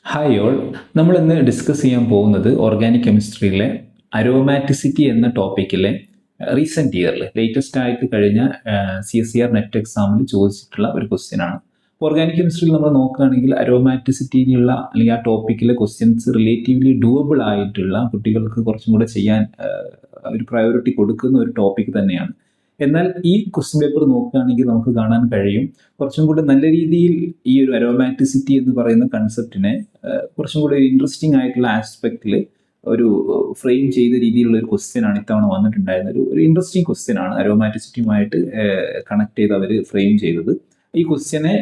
Hi all, നമ്മൾ ഇന്ന് discuss ചെയ്യാൻ പോകുന്നത് ഓർഗാനിക് കെമിസ്ട്രിയിലെ അരോമാറ്റിസിറ്റി എന്ന ടോപ്പിക്കിലെ റീസെൻറ്റ് ഇയറിൽ ലേറ്റസ്റ്റ് ആയിട്ട് കഴിഞ്ഞ CSER നെറ്റ് എക്സാമിൽ ചോദിച്ചിട്ടുള്ള ഒരു ക്വസ്റ്റ്യൻ ആണ്. ഓർഗാനിക് കെമിസ്ട്രിയിൽ നമ്മൾ നോക്കുകയാണെങ്കിൽ അരോമാറ്റിസിറ്റിയിലുള്ള അല്ലെങ്കിൽ ആ ടോപ്പിക്കിലെ ക്വസ്റ്റ്യൻസ് റിലേറ്റീവ്ലി ഡൂവബിൾ ആയിട്ടുള്ള കുട്ടികൾക്ക് കുറച്ചും കൂടെ ചെയ്യാൻ ഒരു പ്രയോറിറ്റി കൊടുക്കുന്ന ഒരു ടോപ്പിക് തന്നെയാണ്. എന്നാൽ ഈ ക്വസ്റ്റ്യൻ പേപ്പർ നോക്കുകയാണെങ്കിൽ നമുക്ക് കാണാൻ കഴിയും കുറച്ചും കൂടി നല്ല രീതിയിൽ ഈ ഒരു അരോമാറ്റിസിറ്റി എന്ന് പറയുന്ന കൺസെപ്റ്റിനെ കുറച്ചും കൂടി ഒരു ഇൻട്രസ്റ്റിംഗ് ആയിട്ടുള്ള ആസ്പെക്റ്റിൽ ഒരു ഫ്രെയിം ചെയ്ത രീതിയിലുള്ള ഒരു ക്വസ്റ്റ്യൻ ആണ് ഇത്തവണ വന്നിട്ടുണ്ടായിരുന്നത്. ഒരു ഇൻട്രസ്റ്റിംഗ് ക്വസ്റ്റ്യൻ ആണ് അരോമാറ്റിസിറ്റിയുമായിട്ട് കണക്ട് ചെയ്ത് അവർ ഫ്രെയിം ചെയ്തത്. ഈ ക്വസ്റ്റ്യനെ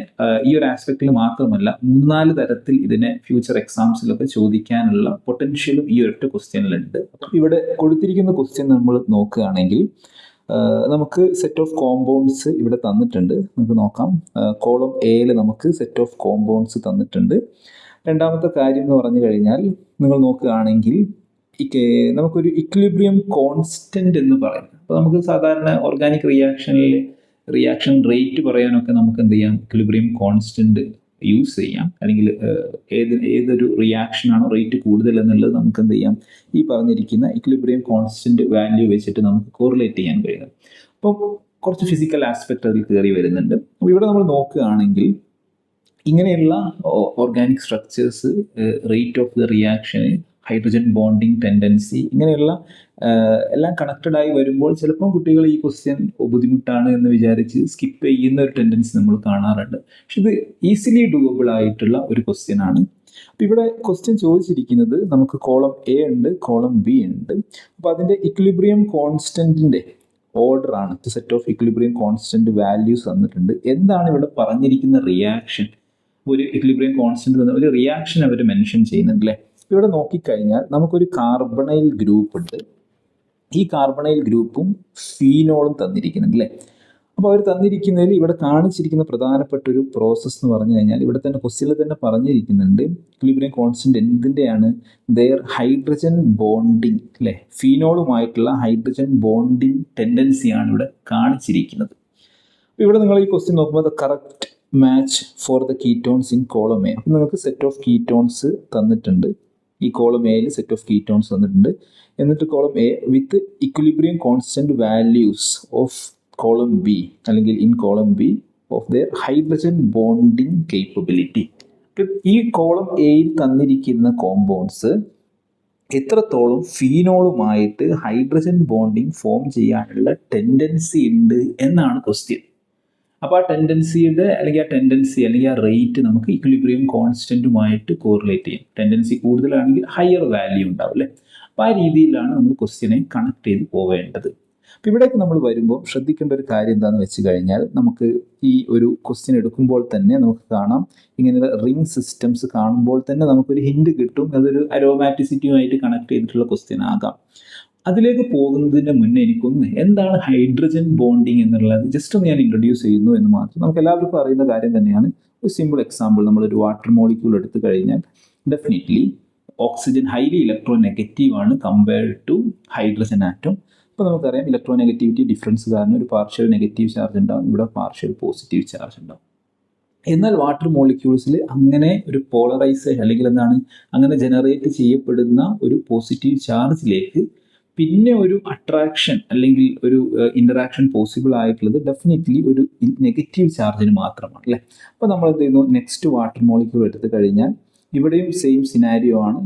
ഈ ഒരു ആസ്പെക്റ്റിൽ മാത്രമല്ല 3-4 തരത്തിൽ ഇതിനെ ഫ്യൂച്ചർ എക്സാംസിലൊക്കെ ചോദിക്കാനുള്ള പൊട്ടൻഷ്യലും ഈ ഒരൊറ്റ ക്വസ്റ്റ്യനിലുണ്ട്. ഇവിടെ കൊടുത്തിരിക്കുന്ന ക്വസ്റ്റ്യൻ നമ്മൾ നോക്കുകയാണെങ്കിൽ നമുക്ക് സെറ്റ് ഓഫ് കോമ്പൗണ്ട്സ് ഇവിടെ തന്നിട്ടുണ്ട്. നമുക്ക് നോക്കാം. കോളം എയിൽ നമുക്ക് സെറ്റ് ഓഫ് കോമ്പൗണ്ട്സ് തന്നിട്ടുണ്ട്. രണ്ടാമത്തെ കാര്യം എന്ന് പറഞ്ഞു കഴിഞ്ഞാൽ നിങ്ങൾ നോക്കുകയാണെങ്കിൽ നമുക്കൊരു ഇക്വിലിബ്രിയം കോൺസ്റ്റന്റ് എന്ന് പറയും. അപ്പോൾ നമുക്ക് സാധാരണ ഓർഗാനിക് റിയാക്ഷൻ റേറ്റ് പറയാനൊക്കെ നമുക്ക് എന്ത് ചെയ്യാം, ഇക്വിലിബ്രിയം കോൺസ്റ്റന്റ് യൂസ് ചെയ്യാം. അല്ലെങ്കിൽ ഏതൊരു റിയാക്ഷനാണോ റേറ്റ് കൂടുതൽ എന്നുള്ളത് നമുക്ക് എന്ത് ചെയ്യാം, ഈ പറഞ്ഞിരിക്കുന്ന ഇക്വിലിബ്രിയം കോൺസ്റ്റന്റ് വാല്യൂ വെച്ചിട്ട് നമുക്ക് കോറിലേറ്റ് ചെയ്യാൻ കഴിയും. അപ്പോൾ കുറച്ച് ഫിസിക്കൽ ആസ്പെക്ട് അതിൽ കയറി വരുന്നുണ്ട്. അപ്പോൾ ഇവിടെ നമ്മൾ നോക്കുകയാണെങ്കിൽ ഇങ്ങനെയുള്ള organic structures, rate of the റിയാക്ഷന്, ഹൈഡ്രജൻ ബോണ്ടിങ് ടെൻഡൻസി, ഇങ്ങനെയുള്ള എല്ലാം കണക്റ്റഡ് ആയി വരുമ്പോൾ ചിലപ്പോൾ കുട്ടികൾ ഈ ക്വസ്റ്റ്യൻ ബുദ്ധിമുട്ടാണ് എന്ന് വിചാരിച്ച് സ്കിപ്പ് ചെയ്യുന്ന ഒരു ടെൻഡൻസി നമ്മൾ കാണാറുണ്ട്. പക്ഷെ ഇത് ഈസിലി ഡൂവബിൾ ആയിട്ടുള്ള ഒരു ക്വസ്റ്റ്യൻ ആണ്. അപ്പോൾ ഇവിടെ ക്വസ്റ്റ്യൻ ചോദിച്ചിരിക്കുന്നത് നമുക്ക് കോളം എ ഉണ്ട്, കോളം ബി ഉണ്ട്. അപ്പോൾ അതിൻ്റെ ഇക്വിലിബ്രിയം കോൺസ്റ്റന്റിൻ്റെ ഓർഡർ ആണ്. Set of equilibrium constant values തന്നിട്ടുണ്ട്. എന്താണ് ഇവിടെ പറഞ്ഞിരിക്കുന്ന റിയാക്ഷൻ? ഒരു ഇക്വിലിബ്രിയം കോൺസ്റ്റന്റ് തന്ന ഒരു റിയാക്ഷൻ അവർ മെൻഷൻ ചെയ്യുന്നുണ്ട് അല്ലേ. ഇവിടെ നോക്കിക്കഴിഞ്ഞാൽ നമുക്കൊരു കാർബണൈൽ ഗ്രൂപ്പ് ഉണ്ട്. ഈ കാർബണൈൽ ഗ്രൂപ്പും ഫീനോളും തന്നിരിക്കുന്നുണ്ട് അല്ലേ. അപ്പോൾ അവർ തന്നിരിക്കുന്നതിൽ ഇവിടെ കാണിച്ചിരിക്കുന്ന പ്രധാനപ്പെട്ട ഒരു പ്രോസസ്സ് എന്ന് പറഞ്ഞു കഴിഞ്ഞാൽ ഇവിടെ തന്നെ ക്വസ്റ്റ്യനിൽ തന്നെ പറഞ്ഞിരിക്കുന്നുണ്ട് ഇക്വിലിബ്രിയം കോൺസ്റ്റന്റ് എന്തിൻ്റെയാണ്, ദെയർ ഹൈഡ്രജൻ ബോണ്ടിങ് അല്ലേ. ഫീനോളുമായിട്ടുള്ള ഹൈഡ്രജൻ ബോണ്ടിങ് ടെൻഡൻസിയാണ് ഇവിടെ കാണിച്ചിരിക്കുന്നത്. അപ്പോൾ ഇവിടെ നിങ്ങൾ ഈ ക്വസ്റ്റ്യൻ നോക്കുമ്പോൾ the correct match for the ketones in column A. അപ്പം നിങ്ങൾക്ക് സെറ്റ് ഓഫ് കീറ്റോൺസ് തന്നിട്ടുണ്ട്. ഈ കോളം എയിൽ സെറ്റ് ഓഫ് കീറ്റോൺസ് തന്നിട്ടുണ്ട്. എന്നിട്ട് column A with equilibrium constant values of column B അല്ലെങ്കിൽ in column B of their hydrogen bonding capability. ഈ column എയിൽ തന്നിരിക്കുന്ന കോമ്പൗണ്ട്സ് എത്രത്തോളം ഫീനോളുമായിട്ട് ഹൈഡ്രജൻ ബോണ്ടിങ് ഫോം ചെയ്യാനുള്ള ടെൻഡൻസി ഉണ്ട് എന്നാണ് ക്വസ്റ്റ്യൻ. അപ്പോൾ ആ ടെൻഡൻസിയുടെ അല്ലെങ്കിൽ ആ റേറ്റ് നമുക്ക് ഇക്വിലിബ്രിയം കോൺസ്റ്റന്റുമായിട്ട് കോറിലേറ്റ് ചെയ്യും. ടെൻഡൻസി കൂടുതലാണെങ്കിൽ ഹയർ വാല്യൂ ഉണ്ടാവും അല്ലേ. അപ്പോൾ ആ രീതിയിലാണ് നമ്മൾ ക്വസ്റ്റ്യനെ കണക്ട് ചെയ്ത് പോവേണ്ടത്. അപ്പോൾ ഇവിടേക്ക് നമ്മൾ വരുമ്പോൾ ശ്രദ്ധിക്കേണ്ട ഒരു കാര്യം എന്താണെന്ന് വെച്ച് കഴിഞ്ഞാൽ നമുക്ക് ഈ ഒരു ക്വസ്റ്റ്യൻ എടുക്കുമ്പോൾ തന്നെ നമുക്ക് കാണാം ഇങ്ങനെയുള്ള റിംഗ് സിസ്റ്റംസ് കാണുമ്പോൾ തന്നെ നമുക്കൊരു ഹിൻഡ് കിട്ടും. അതൊരു അരോമാറ്റിസിറ്റിയുമായിട്ട് കണക്ട് ചെയ്തിട്ടുള്ള ക്വസ്റ്റ്യൻ ആകാം. അതിലേക്ക് പോകുന്നതിന് മുന്നേ എനിക്കൊന്ന് എന്താണ് ഹൈഡ്രജൻ ബോണ്ടിങ് എന്നുള്ളത് ജസ്റ്റ് ഒന്ന് ഞാൻ ഇൻട്രൊഡ്യൂസ് ചെയ്യുന്നു എന്ന് മാത്രം. നമുക്ക് എല്ലാവർക്കും അറിയുന്ന കാര്യം തന്നെയാണ്. ഒരു സിമ്പിൾ എക്സാമ്പിൾ, നമ്മളൊരു വാട്ടർ മോളിക്യൂൾ എടുത്തു കഴിഞ്ഞാൽ definitely oxygen highly electro negative ആണ് കമ്പയർഡ് ടു ഹൈഡ്രജൻ ആറ്റം. അപ്പോൾ നമുക്കറിയാം ഇലക്ട്രോ നെഗറ്റിവിറ്റി ഡിഫറൻസ് കാരണം ഒരു പാർഷ്യൽ നെഗറ്റീവ് ചാർജ് ഉണ്ടാവും, ഇവിടെ പാർഷ്യൽ പോസിറ്റീവ് ചാർജ് ഉണ്ടാവും. എന്നാൽ വാട്ടർ മോളിക്യൂൾസിൽ അങ്ങനെ ഒരു പോളറൈസേഷൻ അല്ലെങ്കിൽ എന്താണ് അങ്ങനെ ജനറേറ്റ് ചെയ്യപ്പെടുന്ന ഒരു പോസിറ്റീവ് ചാർജിലേക്ക് പിന്നെ ഒരു അട്രാക്ഷൻ അല്ലെങ്കിൽ ഒരു ഇൻ്ററാക്ഷൻ പോസിബിൾ ആയിട്ടുള്ളത് ഡെഫിനറ്റ്ലി ഒരു നെഗറ്റീവ് ചാർജിന് മാത്രമാണ് അല്ലേ. അപ്പോൾ നമ്മൾ എന്ത് ചെയ്യുന്നു, നെക്സ്റ്റ് വാട്ടർ മോളിക്യൂൾ എടുത്തു കഴിഞ്ഞാൽ ഇവിടെയും സെയിം സിനാരിയോ ആണ്,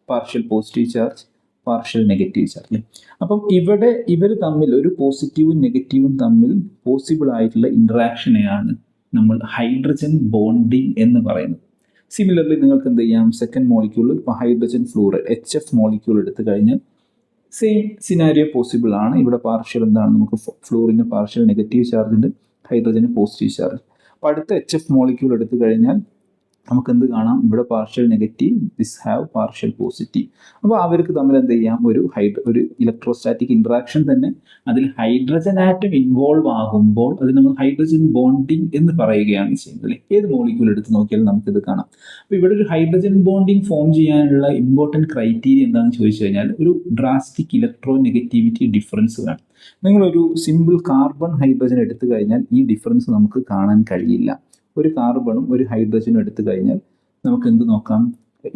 partial positive charge, partial negative charge അല്ലേ. അപ്പം ഇവിടെ ഇവർ തമ്മിൽ ഒരു പോസിറ്റീവും നെഗറ്റീവും തമ്മിൽ പോസിബിൾ ആയിട്ടുള്ള ഇൻ്ററാക്ഷനെയാണ് നമ്മൾ ഹൈഡ്രജൻ ബോണ്ടിങ് എന്ന് പറയുന്നത്. സിമിലർലി നിങ്ങൾക്ക് എന്ത് ചെയ്യാം, സെക്കൻഡ് മോളിക്യൂൾ ഇപ്പോൾ ഹൈഡ്രജൻ ഫ്ലൂറൈഡ് HF മോളിക്യൂൾ എടുത്തു കഴിഞ്ഞാൽ സെയിം സിനാരിയോ പോസിബിൾ ആണ്. ഇവിടെ പാർഷ്യൽ എന്താണ്, നമുക്ക് ഫ്ലൂറിന് പാർഷ്യൽ നെഗറ്റീവ് ചാർജ് ഉണ്ട്, ഹൈഡ്രജന് പോസിറ്റീവ് ചാർജ്. അപ്പോൾ അടുത്ത HF മോളിക്യൂൾ എടുത്തു കഴിഞ്ഞാൽ നമുക്ക് എന്ത് കാണാം, ഇവിടെ partial negative, this have partial positive. അപ്പോൾ അവർക്ക് തമ്മിൽ എന്ത് ചെയ്യാം, ഒരു ഇലക്ട്രോസ്റ്റാറ്റിക് ഇൻട്രാക്ഷൻ തന്നെ അതിൽ ഹൈഡ്രജൻ ആറ്റം ഇൻവോൾവ് ആകുമ്പോൾ അത് നമ്മൾ ഹൈഡ്രജൻ ബോണ്ടിങ് എന്ന് പറയുകയാണ് ചെയ്യുന്നത് അല്ലേ. ഏത് മോളിക്യൂൾ എടുത്ത് നോക്കിയാലും നമുക്കിത് കാണാം. അപ്പോൾ ഇവിടെ ഒരു ഹൈഡ്രജൻ ബോണ്ടിങ് ഫോം ചെയ്യാനുള്ള ഇമ്പോർട്ടൻറ്റ് ക്രൈറ്റീരിയ എന്താണെന്ന് ചോദിച്ചു കഴിഞ്ഞാൽ ഒരു ഡ്രാസ്റ്റിക് ഇലക്ട്രോ നെഗറ്റിവിറ്റി ഡിഫറൻസ് വേണം. നിങ്ങളൊരു സിമ്പിൾ കാർബൺ ഹൈഡ്രജൻ എടുത്തു കഴിഞ്ഞാൽ ഈ ഡിഫറൻസ് നമുക്ക് കാണാൻ കഴിയില്ല. ഒരു കാർബണും ഒരു ഹൈഡ്രജനും എടുത്തു കഴിഞ്ഞാൽ നമുക്ക് എന്ത് നോക്കാം,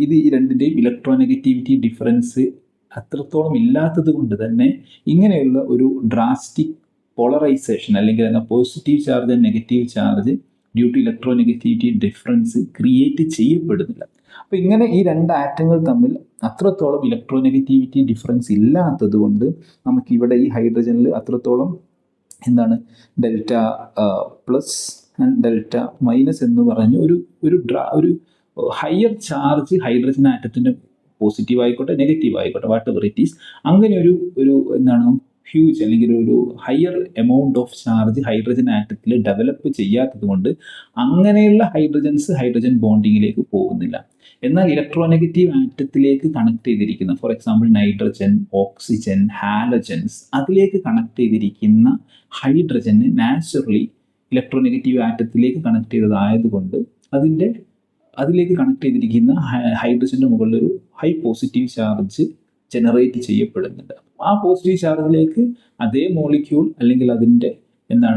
ഇത് ഈ രണ്ടിൻ്റെയും ഇലക്ട്രോനെഗറ്റിവിറ്റി ഡിഫറൻസ് അത്രത്തോളം ഇല്ലാത്തത് കൊണ്ട് തന്നെ ഇങ്ങനെയുള്ള ഒരു ഡ്രാസ്റ്റിക് പോളറൈസേഷൻ അല്ലെങ്കിൽ എന്താ positive charge and negative charge due to electronegativity difference create ചെയ്യപ്പെടുന്നില്ല. അപ്പോൾ ഇങ്ങനെ ഈ രണ്ട് ആറ്റങ്ങൾ തമ്മിൽ അത്രത്തോളം ഇലക്ട്രോനെഗറ്റിവിറ്റി ഡിഫറൻസ് ഇല്ലാത്തത് കൊണ്ട് നമുക്കിവിടെ ഈ ഹൈഡ്രജനിൽ അത്രത്തോളം എന്താണ് delta plus and delta minus എന്ന് പറഞ്ഞ് ഒരു ഹയർ ചാർജ് ഹൈഡ്രജൻ ആറ്റത്തിൻ്റെ പോസിറ്റീവ് ആയിക്കോട്ടെ നെഗറ്റീവ് ആയിക്കോട്ടെ വാട്ട് എവർ ഇറ്റ് ഈസ്, അങ്ങനെ ഒരു എന്താണ് ഹ്യൂജ് അല്ലെങ്കിൽ ഒരു higher amount of charge hydrogen ആറ്റത്തിൽ ഡെവലപ്പ് ചെയ്യാത്തത് കൊണ്ട് അങ്ങനെയുള്ള ഹൈഡ്രജൻ ബോണ്ടിങ്ങിലേക്ക് പോകുന്നില്ല. എന്നാൽ ഇലക്ട്രോനെഗറ്റീവ് ആറ്റത്തിലേക്ക് കണക്ട് ചെയ്തിരിക്കുന്ന for example nitrogen, oxygen, halogens അതിലേക്ക് കണക്ട് ചെയ്തിരിക്കുന്ന ഹൈഡ്രജന് നാച്ചുറലി ഇലക്ട്രോനെഗറ്റീവ് ആറ്റത്തിലേക്ക് കണക്ട് ചെയ്തതായതുകൊണ്ട് അതിലേക്ക് കണക്ട് ചെയ്തിരിക്കുന്ന ഹൈഡ്രജൻ്റെ മുകളിൽ ഒരു ഹൈ പോസിറ്റീവ് ചാർജ് ജനറേറ്റ് ചെയ്യപ്പെടുന്നുണ്ട്. ആ പോസിറ്റീവ് ചാർജിലേക്ക് അതേ മോളിക്യൂൾ അല്ലെങ്കിൽ അതിൻ്റെ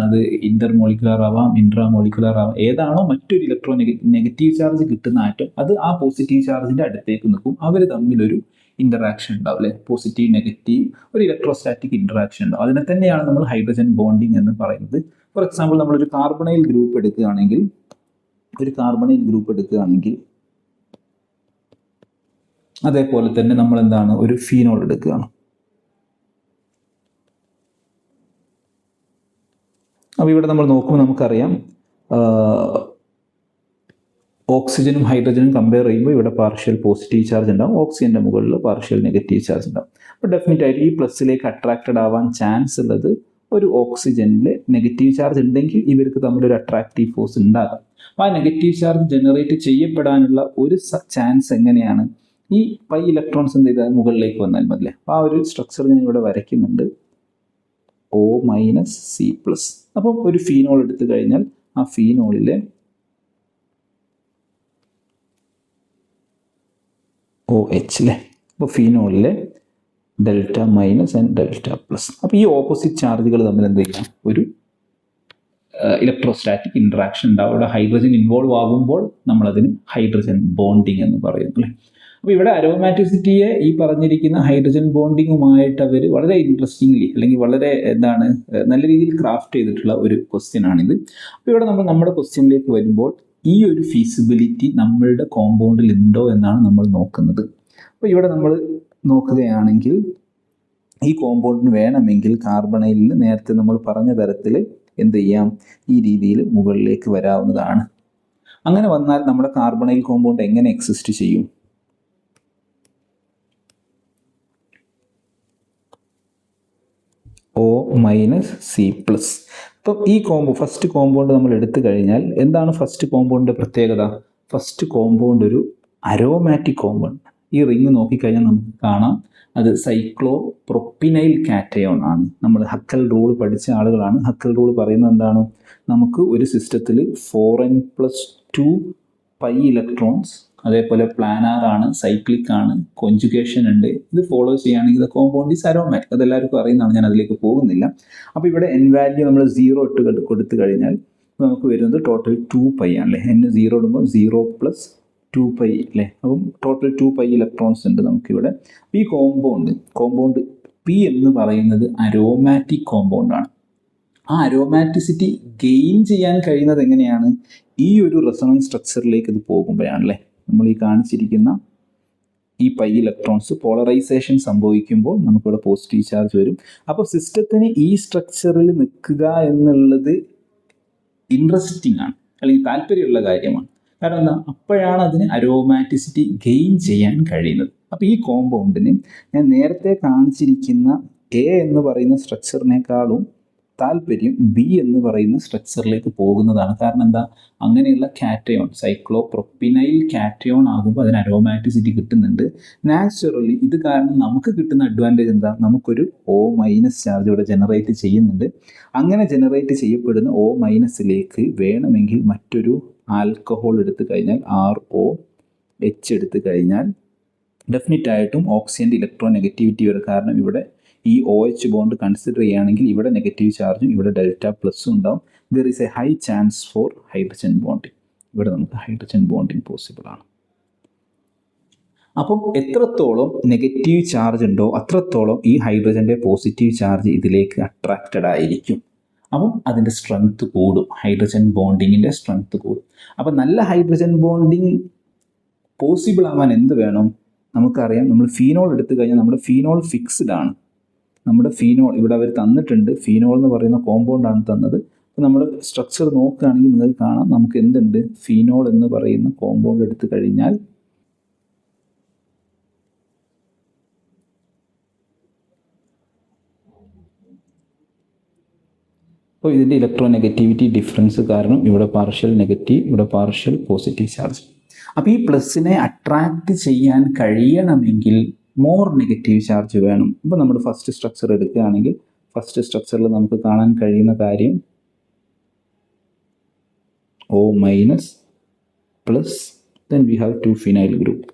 അത് ഇന്റർമോളിക്കുലർ ആവാം, ഇൻട്രാമോളിക്കുലർ ആവാം, ഏതാണോ മറ്റൊരു നെഗറ്റീവ് ചാർജ് കിട്ടുന്ന ആറ്റം അത് ആ പോസിറ്റീവ് ചാർജിൻ്റെ അടുത്തേക്ക് നിൽക്കും. അവർ തമ്മിലൊരു ഇൻ്ററാക്ഷൻ ഉണ്ടാവും അല്ലേ, പോസിറ്റീവ് നെഗറ്റീവ് ഒരു ഇലക്ട്രോസ്റ്റാറ്റിക് ഇൻ്ററാക്ഷൻ ഉണ്ടാവും. അതിനെ തന്നെയാണ് നമ്മൾ ഹൈഡ്രജൻ ബോണ്ടിങ് എന്ന് പറയുന്നത്. ഫോർ എക്സാമ്പിൾ നമ്മളൊരു കാർബണൈൽ ഗ്രൂപ്പ് എടുക്കുകയാണെങ്കിൽ അതേപോലെ തന്നെ നമ്മൾ ഒരു ഫീനോൾ എടുക്കുകയാണ്. അപ്പോൾ ഇവിടെ നമ്മൾ നോക്കുമ്പോൾ നമുക്കറിയാം ഓക്സിജനും ഹൈഡ്രജനും കമ്പയർ ചെയ്യുമ്പോൾ ഇവിടെ പാർഷ്യൽ പോസിറ്റീവ് ചാർജ് ഉണ്ടാവും, ഓക്സിജൻ്റെ മുകളിൽ പാർഷ്യൽ നെഗറ്റീവ് ചാർജ് ഉണ്ടാവും. അപ്പോൾ ഡെഫിനറ്റ് ആയിട്ട് ഈ പ്ലസ്സിലേക്ക് അട്രാക്റ്റഡ് ആവാൻ ചാൻസ് ഉള്ളത് ഒരു ഓക്സിജനിൽ നെഗറ്റീവ് ചാർജ് ഉണ്ടെങ്കിൽ ഇവർക്ക് തമ്മിലൊരു അട്രാക്റ്റീവ് ഫോഴ്സ് ഉണ്ടാകാം. അപ്പോൾ ആ നെഗറ്റീവ് ചാർജ് ജനറേറ്റ് ചെയ്യപ്പെടാനുള്ള ഒരു ചാൻസ് എങ്ങനെയാണ്, ഈ പൈ ഇലക്ട്രോൺസ് എന്ത് ചെയ്താൽ മുകളിലേക്ക് വന്നാൽ മതില്ലേ. അപ്പോൾ ആ ഒരു സ്ട്രക്ചർ ഞാൻ ഇവിടെ വരയ്ക്കുന്നുണ്ട്, O-C+. അപ്പോൾ ഒരു ഫീനോൾ എടുത്തു കഴിഞ്ഞാൽ ആ ഫീനോളിലെ OH അല്ലേ, അപ്പോൾ ഫീനോളിലെ delta minus and delta plus. അപ്പോൾ ഈ ഓപ്പോസിറ്റ് ചാർജുകൾ തമ്മിൽ എന്ത് ചെയ്യാം, ഒരു ഇലക്ട്രോസ്റ്റാറ്റിക് ഇൻട്രാക്ഷൻ ഉണ്ടാവും. അവിടെ ഹൈഡ്രജൻ ഇൻവോൾവ് ആകുമ്പോൾ നമ്മളതിന് ഹൈഡ്രജൻ ബോണ്ടിങ് എന്ന് പറയുന്നു അല്ലേ. അപ്പോൾ ഇവിടെ അരോമാറ്റിസിറ്റിയെ ഈ പറഞ്ഞിരിക്കുന്ന ഹൈഡ്രജൻ ബോണ്ടിങ്ങുമായിട്ട് അവർ വളരെ ഇൻട്രസ്റ്റിംഗ്ലി അല്ലെങ്കിൽ വളരെ നല്ല രീതിയിൽ ക്രാഫ്റ്റ് ചെയ്തിട്ടുള്ള ഒരു ക്വസ്റ്റ്യൻ ആണിത്. അപ്പോൾ ഇവിടെ നമ്മുടെ ക്വസ്റ്റ്യനിലേക്ക് വരുമ്പോൾ ഈ ഒരു ഫീസിബിലിറ്റി നമ്മളുടെ കോമ്പൗണ്ടിൽ ഉണ്ടോ എന്നാണ് നമ്മൾ നോക്കുന്നത്. അപ്പോൾ ഇവിടെ നമ്മൾ നോക്കുകയാണെങ്കിൽ ഈ കോമ്പൗണ്ടിന് വേണമെങ്കിൽ കാർബണൈലിൽ നേരത്തെ നമ്മൾ പറഞ്ഞ തരത്തിൽ എന്ത് ചെയ്യാം, ഈ രീതിയിൽ മുകളിലേക്ക് വരാവുന്നതാണ്. അങ്ങനെ വന്നാൽ നമ്മുടെ കാർബണൈൽ കോമ്പൗണ്ട് എങ്ങനെ എക്സിസ്റ്റ് ചെയ്യും? O-C+. അപ്പോൾ ഈ ഫസ്റ്റ് കോമ്പൗണ്ട് നമ്മൾ എടുത്തു കഴിഞ്ഞാൽ എന്താണ് ഫസ്റ്റ് കോമ്പൗണ്ടിൻ്റെ പ്രത്യേകത? ഫസ്റ്റ് കോമ്പൗണ്ട് ഒരു അരോമാറ്റിക് കോമ്പൗണ്ട്. ഈ റിങ് നോക്കിക്കഴിഞ്ഞാൽ നമുക്ക് കാണാം അത് സൈക്ലോപ്രൊപ്പിനൈൽ കാറ്റയോൺ ആണ്. നമ്മൾ ഹക്കൽ റൂൾ പഠിച്ച ആളുകളാണ്. ഹക്കൽ റൂൾ പറയുന്നത് എന്താണ്, നമുക്ക് ഒരു സിസ്റ്റത്തിൽ 4n+2 പൈ ഇലക്ട്രോൺസ്, അതേപോലെ പ്ലാനാർ ആണ്, സൈക്ലിക് ആണ്, കോഞ്ചുഗേഷൻ ഉണ്ട്. ഇത് ഫോളോ ചെയ്യുകയാണെങ്കിൽ ദ കോമ്പൗണ്ട് ഈസ് അരോമാറ്റിക്. അതെല്ലാവർക്കും അറിയുന്നതാണ്, ഞാൻ അതിലേക്ക് പോകുന്നില്ല. അപ്പോൾ ഇവിടെ n വാല്യൂ നമ്മൾ 0 ഇട്ട് കൊടുത്തു കഴിഞ്ഞാൽ നമുക്ക് വരുന്നത് ടോട്ടൽ 2 പൈ ആണല്ലേ. n 0 ഇടുമ്പോൾ 0 + 2 പൈ അല്ലേ. അപ്പം ടോട്ടൽ 2 പൈ ഇലക്ട്രോൺസ് ഉണ്ട് നമുക്കിവിടെ. ഈ കോമ്പൗണ്ട് പി എന്ന് പറയുന്നത് അരോമാറ്റിക് കോമ്പൗണ്ടാണ്. ആ അരോമാറ്റിസിറ്റി ഗെയിൻ ചെയ്യാൻ കഴിയുന്നത് എങ്ങനെയാണ്? ഈ ഒരു റെസൊണൻസ് സ്ട്രക്ചറിലേക്ക് ഇത് പോകുമ്പോഴാണല്ലേ. നമ്മൾ ഈ കാണിച്ചിരിക്കുന്ന ഈ പൈ ഇലക്ട്രോൺസ് പോളറൈസേഷൻ സംഭവിക്കുമ്പോൾ നമുക്കിവിടെ പോസിറ്റീവ് ചാർജ് വരും. അപ്പോൾ സിസ്റ്റത്തിന് ഈ സ്ട്രക്ചറിൽ നിൽക്കുക എന്നുള്ളത് ഇൻട്രസ്റ്റിംഗ് ആണ്, അല്ലെങ്കിൽ താല്പര്യമുള്ള കാര്യമാണ്. കാരണം എന്താ, അപ്പോഴാണ് അതിന് അരോമാറ്റിസിറ്റി ഗെയിൻ ചെയ്യാൻ കഴിയുന്നത്. അപ്പോൾ ഈ കോമ്പൗണ്ടിന് ഞാൻ നേരത്തെ കാണിച്ചിരിക്കുന്ന എ എന്ന് പറയുന്ന സ്ട്രക്ചറിനേക്കാളും താല്പര്യം ബി എന്ന് പറയുന്ന സ്ട്രക്ചറിലേക്ക് പോകുന്നതാണ്. കാരണം എന്താ, അങ്ങനെയുള്ള കാറ്റയോൺ സൈക്ലോപ്രൊപ്പിനൈൽ കാറ്റയോൺ ആകുമ്പോൾ അതിന് അരോമാറ്റിസിറ്റി കിട്ടുന്നുണ്ട് നാച്ചുറലി. ഇത് കാരണം നമുക്ക് കിട്ടുന്ന അഡ്വാൻറ്റേജ് എന്താ, നമുക്കൊരു O- ചാർജ് ഇവിടെ ജനറേറ്റ് ചെയ്യുന്നുണ്ട്. അങ്ങനെ ജനറേറ്റ് ചെയ്യപ്പെടുന്ന O- വേണമെങ്കിൽ മറ്റൊരു ആൽക്കഹോൾ എടുത്തു കഴിഞ്ഞാൽ ROH എടുത്തു കഴിഞ്ഞാൽ ഡെഫിനറ്റ് ആയിട്ടും ഓക്സിജൻ്റെ ഇലക്ട്രോനെഗറ്റിവിറ്റി വരും. കാരണം ഇവിടെ ഈ OH ബോണ്ട് കൺസിഡർ ചെയ്യുകയാണെങ്കിൽ ഇവിടെ നെഗറ്റീവ് ചാർജും ഇവിടെ ഡെൽറ്റ പ്ലസും ഉണ്ടാവും. There is A high chance for hydrogen bonding. ഇവിടെ നമുക്ക് ഹൈഡ്രജൻ ബോണ്ടിങ് പോസിബിൾ ആണ്. അപ്പം എത്രത്തോളം നെഗറ്റീവ് ചാർജ് ഉണ്ടോ അത്രത്തോളം ഈ ഹൈഡ്രജൻ്റെ പോസിറ്റീവ് ചാർജ് ഇതിലേക്ക് അട്രാക്റ്റഡ് ആയിരിക്കും. അപ്പം അതിൻ്റെ സ്ട്രെങ്ത് കൂടും, ഹൈഡ്രജൻ ബോണ്ടിങ്ങിൻ്റെ സ്ട്രെങ്ത് കൂടും. അപ്പം നല്ല ഹൈഡ്രജൻ ബോണ്ടിങ് പോസിബിൾ ആവാൻ എന്ത് വേണം? നമുക്കറിയാം, നമ്മൾ ഫീനോൾ എടുത്തു കഴിഞ്ഞാൽ നമ്മുടെ ഫീനോൾ ഫിക്സ്ഡ് ആണ്. നമ്മുടെ ഫീനോൾ ഇവിടെ അവർ തന്നിട്ടുണ്ട്, ഫീനോൾ എന്ന് പറയുന്ന കോമ്പൗണ്ടാണ് തന്നത്. അപ്പോൾ നമ്മൾ സ്ട്രക്ചർ നോക്കുകയാണെങ്കിൽ നിങ്ങൾക്ക് കാണാം, നമുക്ക് എന്തുണ്ട്, ഫീനോൾ എന്ന് പറയുന്ന കോമ്പൗണ്ട് എടുത്തു കഴിഞ്ഞാൽ അപ്പോൾ ഇതിൻ്റെ ഇലക്ട്രോനെഗറ്റിവിറ്റി ഡിഫറൻസ് കാരണം ഇവിടെ പാർഷ്യൽ നെഗറ്റീവ്, ഇവിടെ പാർഷ്യൽ പോസിറ്റീവ് ചാർജ്. അപ്പോൾ ഈ പ്ലസിനെ അട്രാക്റ്റ് ചെയ്യാൻ കഴിയണമെങ്കിൽ മോർ നെഗറ്റീവ് ചാർജ് വേണം. ഇപ്പോൾ നമ്മൾ ഫസ്റ്റ് സ്ട്രക്ചർ എടുക്കുകയാണെങ്കിൽ ഫസ്റ്റ് സ്ട്രക്ചറിൽ നമുക്ക് കാണാൻ കഴിയുന്ന കാര്യം O minus plus then we have 2 phenyl group.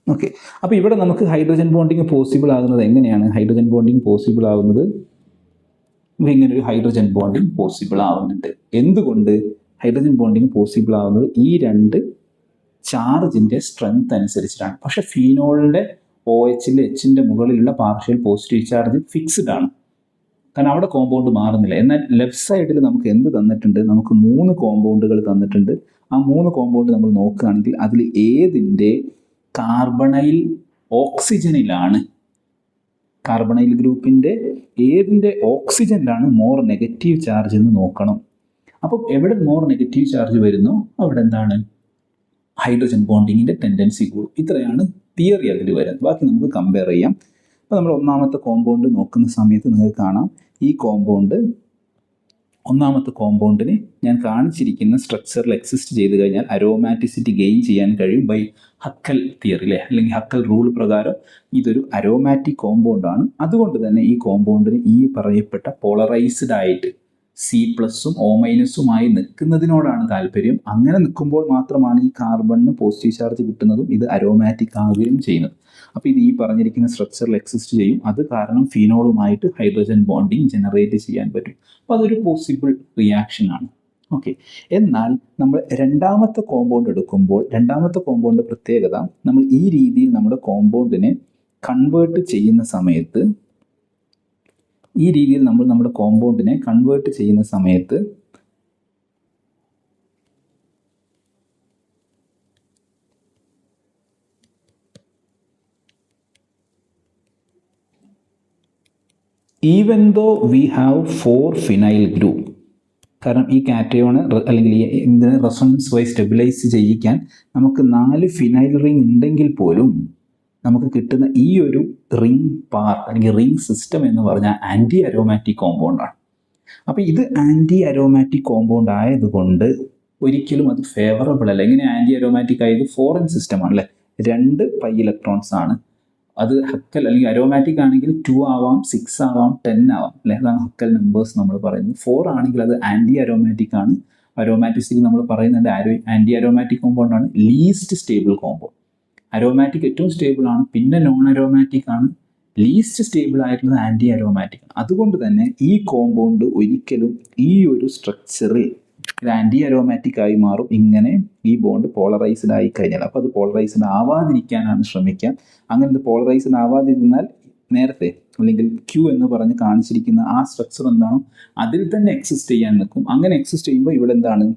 Okay, അപ്പോൾ ഇവിടെ നമുക്ക് ഹൈഡ്രജൻ ബോണ്ടിങ് പോസിബിൾ ആകുന്നത് എങ്ങനെയാണ്? ഹൈഡ്രജൻ ബോണ്ടിങ് പോസിബിൾ ആകുന്നത് ഇങ്ങനൊരു ഹൈഡ്രജൻ ബോണ്ടിങ് പോസിബിൾ ആവുന്നുണ്ട്. എന്തുകൊണ്ട് ഹൈഡ്രജൻ ബോണ്ടിങ് പോസിബിൾ ആവുന്നത്? ഈ രണ്ട് ചാർജിൻ്റെ സ്ട്രെങ്ത് അനുസരിച്ചിട്ടാണ്. പക്ഷെ ഫീനോളിൻ്റെ OH Hൻ്റെ മുകളിലുള്ള പാർഷ്യൽ പോസിറ്റീവ് ചാർജ് ഫിക്സ്ഡ് ആണ്, കാരണം അവിടെ കോമ്പൗണ്ട് മാറുന്നില്ല. എന്നാൽ ലെഫ്റ്റ് സൈഡിൽ നമുക്ക് എന്ത് തന്നിട്ടുണ്ട്? നമുക്ക് 3 കോമ്പൗണ്ടുകൾ തന്നിട്ടുണ്ട്. ആ 3 കോമ്പൗണ്ട് നമ്മൾ നോക്കുകയാണെങ്കിൽ അതിൽ ഏതിൻ്റെ കാർബണൈൽ ഓക്സിജനിലാണ്, കാർബണൈൽ ഗ്രൂപ്പിൻ്റെ ഏതിൻ്റെ ഓക്സിജനിലാണ് മോർ നെഗറ്റീവ് ചാർജ് എന്ന് നോക്കണം. അപ്പം എവിടെ മോർ നെഗറ്റീവ് ചാർജ് വരുന്നു അവിടെ എന്താണ്, ഹൈഡ്രജൻ ബോണ്ടിങ്ങിൻ്റെ ടെൻഡൻസി കൂടും. ഇത്രയാണ് തിയറി അതിൽ വരുന്നത്. ബാക്കി നമുക്ക് കമ്പയർ ചെയ്യാം. അപ്പോൾ നമ്മൾ ഒന്നാമത്തെ കോമ്പൗണ്ട് നോക്കുന്ന സമയത്ത് നിങ്ങൾക്ക് കാണാം, ഈ കോമ്പൗണ്ട് ഒന്നാമത്തെ കോമ്പൗണ്ടിന് ഞാൻ കാണിച്ചിരിക്കുന്ന സ്ട്രക്ചറിൽ എക്സിസ്റ്റ് ചെയ്ത് കഴിഞ്ഞാൽ അരോമാറ്റിസിറ്റി ഗെയിൻ ചെയ്യാൻ കഴിയും ബൈ ഹക്കൽ തിയറി അല്ലേ, അല്ലെങ്കിൽ ഹക്കൽ റൂൾ പ്രകാരം ഇതൊരു അരോമാറ്റിക് കോമ്പൗണ്ടാണ്. അതുകൊണ്ട് തന്നെ ഈ കോമ്പൗണ്ടിന് ഈ പറയപ്പെട്ട പോളറൈസ്ഡ് ആയിട്ട് C+ഉം O- നിൽക്കുന്നതിനോടാണ് താല്പര്യം. അങ്ങനെ നിൽക്കുമ്പോൾ മാത്രമാണ് ഈ കാർബണിന് പോസിറ്റീവ് ചാർജ് കിട്ടുന്നതും ഇത് അരോമാറ്റിക് ആവുകയും ചെയ്യുന്നത്. അപ്പോൾ ഇത് ഈ പറഞ്ഞിരിക്കുന്ന സ്ട്രക്ചറിൽ എക്സിസ്റ്റ് ചെയ്യും. അത് കാരണം ഫീനോളുമായിട്ട് ഹൈഡ്രജൻ ബോണ്ടിങ് ജനറേറ്റ് ചെയ്യാൻ പറ്റും. അപ്പോൾ അതൊരു പോസിബിൾ റിയാക്ഷൻ ആണ്. ഓക്കെ, എന്നാൽ നമ്മൾ രണ്ടാമത്തെ കോമ്പൗണ്ട് എടുക്കുമ്പോൾ രണ്ടാമത്തെ കോമ്പൗണ്ട് പ്രത്യേകത, നമ്മൾ ഈ രീതിയിൽ നമ്മുടെ കോമ്പൗണ്ടിനെ കൺവേർട്ട് ചെയ്യുന്ന സമയത്ത് നമ്മുടെ കോമ്പൗണ്ടിനെ കൺവേർട്ട് ചെയ്യുന്ന സമയത്ത് even though we have 4 phenyl group, കാരണം ഈ കാറ്റയോണ് അല്ലെങ്കിൽ ഇതിനെ റെസൊണൻസ് വൈസ് സ്റ്റെബിലൈസ് ചെയ്യിക്കാൻ നമുക്ക് 4 ഫിനൈൽ റിംഗ് ഉണ്ടെങ്കിൽ പോലും നമുക്ക് കിട്ടുന്ന ഈ ഒരു റിംഗ് പാർട്ട് അല്ലെങ്കിൽ റിംഗ് സിസ്റ്റം എന്ന് പറഞ്ഞാൽ ആൻറ്റി അരോമാറ്റിക് കോമ്പൗണ്ടാണ്. അപ്പോൾ ഇത് ആൻറ്റി അരോമാറ്റിക് കോമ്പൗണ്ട് ആയതുകൊണ്ട് ഒരിക്കലും അത് ഫേവറബിൾ അല്ല. എങ്ങനെ ആൻറ്റി അരോമാറ്റിക് ആയത്? ഫോറിൻ സിസ്റ്റമാണ് അല്ലേ, 2 പൈ ഇലക്ട്രോൺസ് ആണ്. അത് ഹക്കൽ അല്ലെങ്കിൽ അരോമാറ്റിക് ആണെങ്കിൽ 2 ആവാം, 6 ആവാം, 10 ആവാം അല്ലെ, അതാണ് ഹക്കൽ നമ്പേഴ്സ് നമ്മൾ പറയുന്നത്. 4 ആണെങ്കിൽ അത് ആൻറ്റി അരോമാറ്റിക് ആണ്. അരോമാറ്റിസിറ്റി നമ്മൾ പറയുന്നുണ്ട് ആൻറ്റി അരോമാറ്റിക് കോമ്പൗണ്ട് ആണ്, ലീസ്റ്റ് സ്റ്റേബിൾ കോമ്പൗണ്ട്. അരോമാറ്റിക് ഏറ്റവും സ്റ്റേബിൾ ആണ്, പിന്നെ നോൺ അരോമാറ്റിക് ആണ്, ലീസ്റ്റ് സ്റ്റേബിൾ ആയിട്ടുള്ളത് ആൻറ്റി അരോമാറ്റിക് ആണ്. അതുകൊണ്ട് തന്നെ ഈ കോമ്പൗണ്ട് ഒരിക്കലും ഈ ഒരു സ്ട്രക്ചറിൽ ഇത് ആൻറ്റി അരോമാറ്റിക് ആയി മാറും ഇങ്ങനെ ഈ ബോണ്ട് പോളറൈസ്ഡ് ആയി കഴിഞ്ഞാൽ. അപ്പോൾ അത് പോളറൈസ്ഡ് ആവാതിരിക്കാനാണ് ശ്രമിക്കുക. അങ്ങനെ ഇത് പോളറൈസ്ഡ് ആവാതിരുന്നാൽ നേരത്തെ അല്ലെങ്കിൽ Q എന്ന് പറഞ്ഞ് കാണിച്ചിരിക്കുന്ന ആ സ്ട്രക്ചർ എന്താണോ അതിൽ തന്നെ എക്സിസ്റ്റ് ചെയ്യാൻ നിൽക്കും. അങ്ങനെ എക്സിസ്റ്റ് ചെയ്യുമ്പോൾ ഇവിടെ എന്താണ്,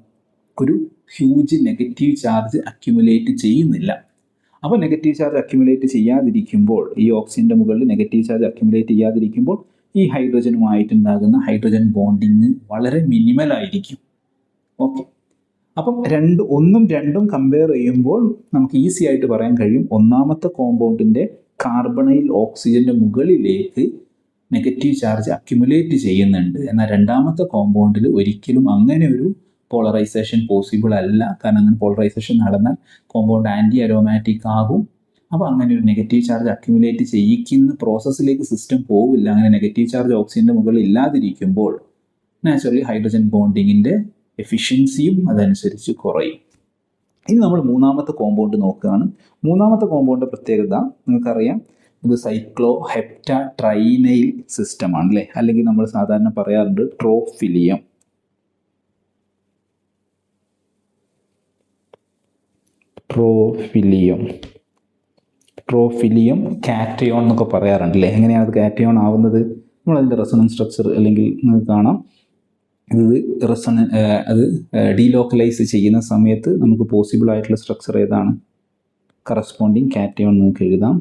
ഒരു ഹ്യൂജ് നെഗറ്റീവ് ചാർജ് അക്യുമുലേറ്റ് ചെയ്യുന്നില്ല. അപ്പോൾ നെഗറ്റീവ് ചാർജ് അക്യുമുലേറ്റ് ചെയ്യാതിരിക്കുമ്പോൾ, ഈ ഓക്സിജൻ്റെ മുകളിൽ നെഗറ്റീവ് ചാർജ് അക്യുമുലേറ്റ് ചെയ്യാതിരിക്കുമ്പോൾ ഈ ഹൈഡ്രജനുമായിട്ടുണ്ടാകുന്ന ഹൈഡ്രജൻ ബോണ്ടിങ് വളരെ മിനിമൽ ആയിരിക്കും. ഓക്കെ, അപ്പം 1ഉം 2ഉം കമ്പയർ ചെയ്യുമ്പോൾ നമുക്ക് ഈസി ആയിട്ട് പറയാൻ കഴിയും, ഒന്നാമത്തെ കോമ്പൗണ്ടിൻ്റെ കാർബണൈൽ ഓക്സിജൻ്റെ മുകളിലേക്ക് നെഗറ്റീവ് ചാർജ് അക്യുമുലേറ്റ് ചെയ്യുന്നുണ്ട്. എന്നാൽ രണ്ടാമത്തെ കോമ്പൗണ്ടിൽ ഒരിക്കലും അങ്ങനെ ഒരു പോളറൈസേഷൻ പോസിബിൾ അല്ല. കാരണം അങ്ങനെ പോളറൈസേഷൻ നടന്നാൽ കോമ്പൗണ്ട് ആൻറ്റി അരോമാറ്റിക് ആകും. അപ്പോൾ അങ്ങനെ ഒരു നെഗറ്റീവ് ചാർജ് അക്യുമുലേറ്റ് ചെയ്യിക്കുന്ന പ്രോസസ്സിലേക്ക് സിസ്റ്റം പോവില്ല. അങ്ങനെ നെഗറ്റീവ് ചാർജ് ഓക്സിജൻ്റെ മുകളിൽ ഇല്ലാതിരിക്കുമ്പോൾ നാച്ചുറലി ഹൈഡ്രജൻ ബോണ്ടിങ്ങിൻ്റെ എഫിഷ്യൻസിയും അതനുസരിച്ച് കുറയും. ഇനി നമ്മൾ മൂന്നാമത്തെ കോമ്പൗണ്ട് നോക്കുകയാണ്. മൂന്നാമത്തെ കോമ്പൗണ്ട് പ്രത്യേകത നിങ്ങൾക്കറിയാം, ഇത് സൈക്ലോ ഹെപ്റ്റ ട്രൈനൈൽ സിസ്റ്റം ആണ് അല്ലേ, അല്ലെങ്കിൽ നമ്മൾ സാധാരണ പറയാറുണ്ട് ട്രോഫിലിയം. ട്രോഫിലിയം കാറ്റയോൺ എന്നൊക്കെ പറയാറുണ്ട് അല്ലേ. എങ്ങനെയാണ് അത് കാറ്റയോൺ ആവുന്നത്? നമ്മളതിൻ്റെ റെസൊണൻസ് സ്ട്രക്ചർ അല്ലെങ്കിൽ നിങ്ങൾക്ക് കാണാം, അത് ഡീലോക്കലൈസ് ചെയ്യുന്ന സമയത്ത് നമുക്ക് പോസിബിൾ ആയിട്ടുള്ള സ്ട്രക്ചർ ഏതാണ്? കറസ്പോണ്ടിങ് കാറ്റയോൺ നിങ്ങൾക്ക് എഴുതാം.